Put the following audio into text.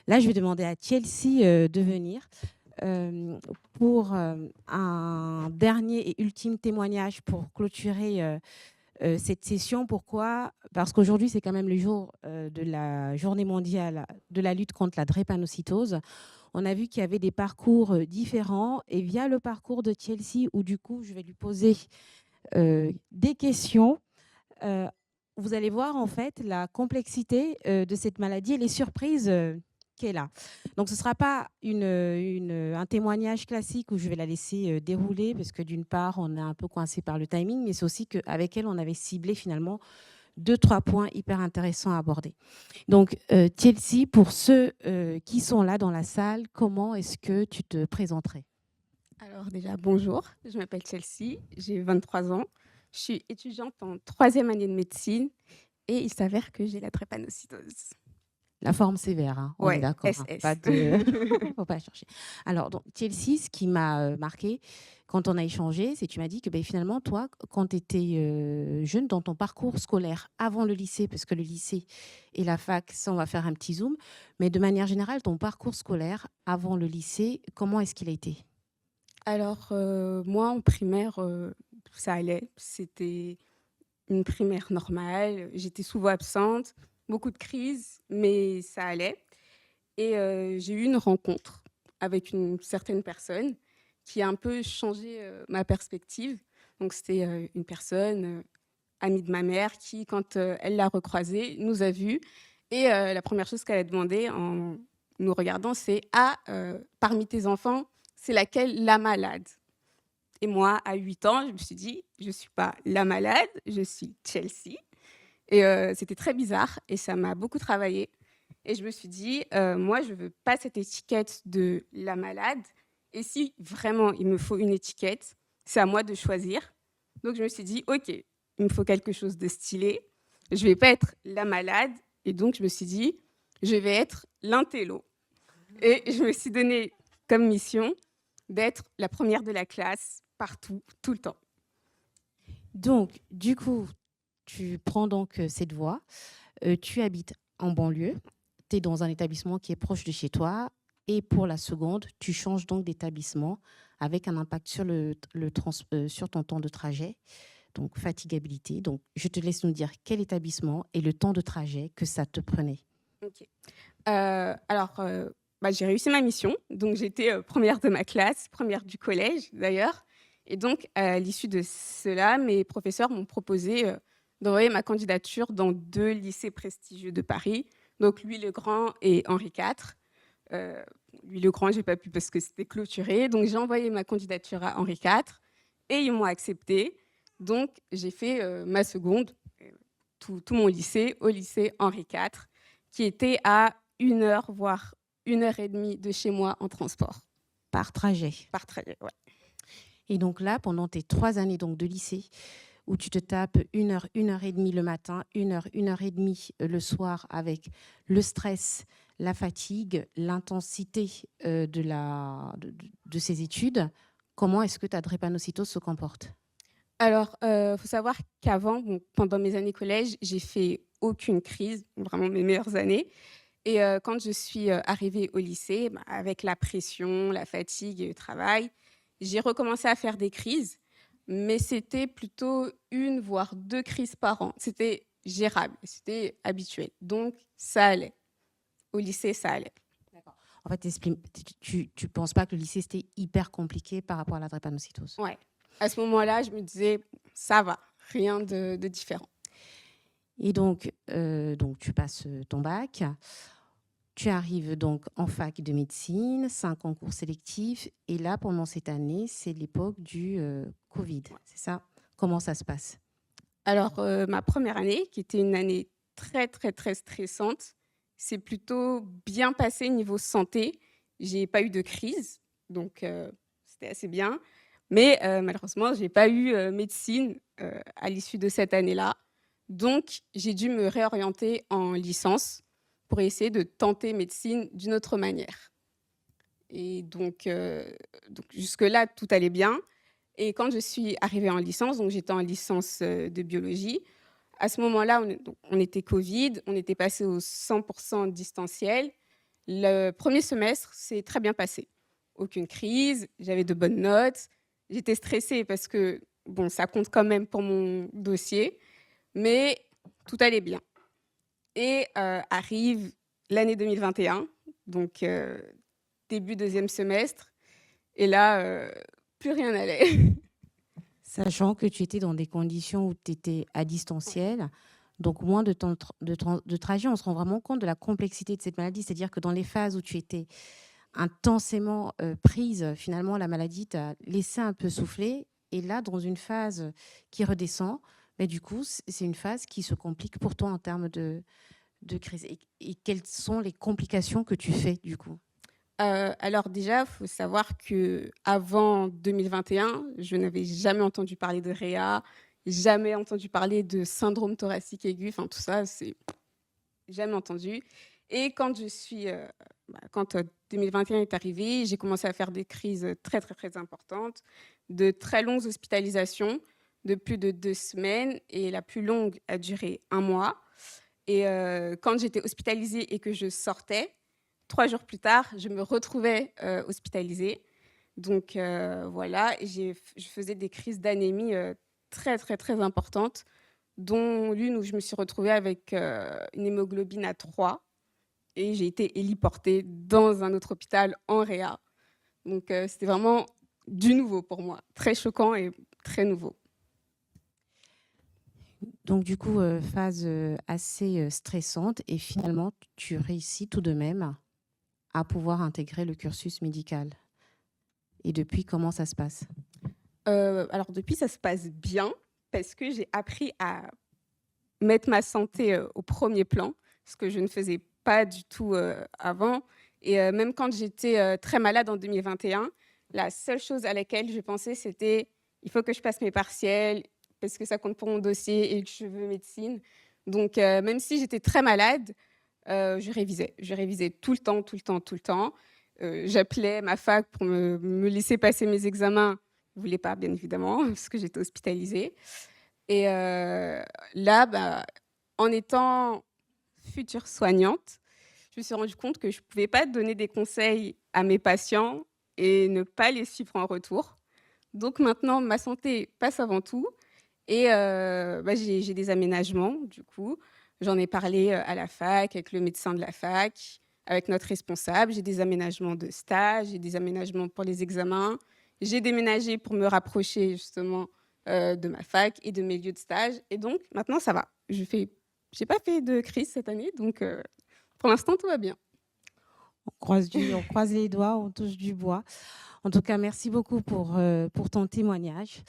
Là, je vais demander à Chelsea de venir pour un dernier et ultime témoignage pour clôturer cette session. Pourquoi? Parce qu'aujourd'hui, c'est quand même le jour de la journée mondiale de la lutte contre la drépanocytose. On a vu qu'il y avait des parcours différents et via le parcours de Chelsea, où du coup, je vais lui poser des questions, euh, vous allez voir en fait la complexité de cette maladie et les surprises qu'elle a. Donc ce ne sera pas un témoignage classique où je vais la laisser dérouler parce que d'une part on est un peu coincé par le timing, mais c'est aussi qu'avec elle on avait ciblé finalement 2-3 points hyper intéressants à aborder. Donc Chelsea, pour ceux qui sont là dans la salle, comment est-ce que tu te présenterais? Alors déjà, bonjour, je m'appelle Chelsea, j'ai 23 ans, je suis étudiante en troisième année de médecine et il s'avère que j'ai la drépanocytose. La forme sévère, hein, on est Ouais, d'accord, hein, pas SS. de faut pas chercher. Alors donc Chelsea, ce qui m'a, marquée quand on a échangé, c'est que tu m'as dit que, beh, finalement toi, quand tu étais, jeune dans ton parcours scolaire avant le lycée, parce que le lycée et la fac, ça on va faire un petit zoom, mais de manière générale, ton parcours scolaire avant le lycée, comment est-ce qu'il a été? Alors moi en primaire, ça allait, c'était une primaire normale, j'étais souvent absente, beaucoup de crises, mais ça allait. Et j'ai eu une rencontre avec une certaine personne qui a un peu changé ma perspective. Donc c'était une personne amie de ma mère qui, quand elle l'a recroisée, nous a vus. Et la première chose qu'elle a demandé en nous regardant, c'est ah, parmi tes enfants, c'est laquelle la malade? Et moi, à 8 ans, je me suis dit, je ne suis pas la malade, je suis Chelsea. Et c'était très bizarre et ça m'a beaucoup travaillé. Et je me suis dit, moi, je ne veux pas cette étiquette de la malade. Et si vraiment il me faut une étiquette, c'est à moi de choisir. Donc je me suis dit, OK, il me faut quelque chose de stylé. Je ne vais pas être la malade. Et donc je me suis dit, je vais être l'intello. Et je me suis donné comme mission d'être la première de la classe partout, tout le temps. Donc du coup, tu prends donc cette voie, tu habites en banlieue, tu es dans un établissement qui est proche de chez toi et pour la seconde, tu changes donc d'établissement avec un impact sur sur ton temps de trajet, donc fatigabilité. Donc je te laisse nous dire quel établissement et le temps de trajet que ça te prenait. OK. Alors, bah, j'ai réussi ma mission, donc j'étais, 1re de ma classe, première du collège d'ailleurs et donc à l'issue de cela, mes professeurs m'ont proposé, d'envoyer ma candidature dans 2 lycées prestigieux de Paris, donc Louis-le-Grand et Henri IV. Heu, Louis-le-Grand, j'ai pas pu parce que c'était clôturé, donc j'ai envoyé ma candidature à Henri IV et ils m'ont acceptée. Donc j'ai fait, ma seconde, tout mon lycée au lycée Henri IV, qui était à 1 heure, voire 1 heure et demie de chez moi en transport, Par trajet. par trajet, ouais. Et donc là, pendant tes 3 années donc, de lycée, où tu te tapes 1 heure et demie le matin, 1 heure et demie le soir avec le stress, la fatigue, l'intensité de ces études, comment est-ce que ta drépanocytose se comporte? Alors, faut savoir qu'avant, bon, pendant mes années collège, j'ai fait aucune crise, vraiment mes meilleures années et quand je suis, arrivée au lycée, bah, avec la pression, la fatigue et le travail, j'ai recommencé à faire des crises, mais c'était plutôt 1 voire 2 crises par an. C'était gérable, c'était habituel, donc ça allait. Au lycée, ça allait. D'accord. En fait, tu penses pas que le lycée, c'était hyper compliqué par rapport à la drépanocytose? Ouais. À ce moment-là, je me disais: «Ça va, rien de différent». Et donc tu passes ton bac. Tu arrives donc en fac de médecine, c'est un concours sélectif et là, pendant cette année, c'est l'époque du, covid, c'est ça? Comment ça se passe? Alors, ma première année, qui était une année très, très, très stressante, s'est plutôt bien passée niveau santé. J'ai pas eu de crise, donc c'était assez bien. Mais malheureusement, j'ai pas eu, médecine, à l'issue de cette année-là. Donc j'ai dû me réorienter en licence pour essayer de tenter médecine d'une autre manière. Et donc jusque-là, tout allait bien. Et quand je suis arrivée en licence, donc j'étais en licence, de biologie, à ce moment-là, on était covid, on était passé au 100 distanciel. Le premier semestre s'est très bien passé. Aucune crise, j'avais de bonnes notes. J'étais stressée parce que, bon, ça compte quand même pour mon dossier, mais tout allait bien. Et arrive l'année 2021, donc début deuxième semestre, et là, plus rien n'allait. Sachant que tu étais dans des conditions où tu étais à distanciel, donc moins de temps de trajet, on se rend vraiment compte de la complexité de cette maladie. C'est-à-dire que dans les phases où tu étais intensément prise, finalement, la maladie t'a laissé un peu souffler. Et là, dans une phase qui redescend, mais du coup, c'est une phase qui se complique pour toi en termes de crise. Et quelles sont les complications que tu fais, du coup? Alors déjà, il faut savoir qu'avant 2021, je n'avais jamais entendu parler de réa, jamais entendu parler de syndrome thoracique aigu, enfin tout ça, c'est jamais entendu. Et quand 2021 est arrivé, j'ai commencé à faire des crises très, très, très importantes, de très longues hospitalisations de plus de 2 semaines, et la plus longue a duré 1 mois. Et quand j'étais hospitalisée et que je sortais, 3 jours plus tard, je me retrouvais hospitalisée. Donc voilà, et je faisais des crises d'anémie très, très, très importantes, dont l'une où je me suis retrouvée avec une hémoglobine à 3, et j'ai été héliportée dans un autre hôpital en réa. Donc c'était vraiment du nouveau pour moi, très choquant et très nouveau. Donc, du coup, phase assez stressante. Et finalement, tu réussis tout de même à pouvoir intégrer le cursus médical. Et depuis, comment ça se passe? Alors depuis, ça se passe bien parce que j'ai appris à mettre ma santé au premier plan, ce que je ne faisais pas du tout avant. Et même quand j'étais très malade en 2021, la seule chose à laquelle je pensais, c'était il faut que je passe mes partiels parce que ça compte pour mon dossier et que je veux médecine. Donc même si j'étais très malade, je révisais. Je révisais tout le temps, tout le temps, tout le temps. J'appelais ma fac pour me laisser passer mes examens. Ils ne voulaient pas, bien évidemment, parce que j'étais hospitalisée. Et là, bah, en étant future soignante, je me suis rendu compte que je ne pouvais pas donner des conseils à mes patients et ne pas les suivre en retour. Donc maintenant, ma santé passe avant tout, et bah, j'ai des aménagements, du coup. J'en ai parlé à la fac, avec le médecin de la fac, avec notre responsable. J'ai des aménagements de stage, j'ai des aménagements pour les examens. J'ai déménagé pour me rapprocher justement de ma fac et de mes lieux de stage. Et donc, maintenant, ça va. Je n'ai pas fait de crise cette année, donc pour l'instant, tout va bien. On croise les doigts, on touche du bois. En tout cas, merci beaucoup pour ton témoignage.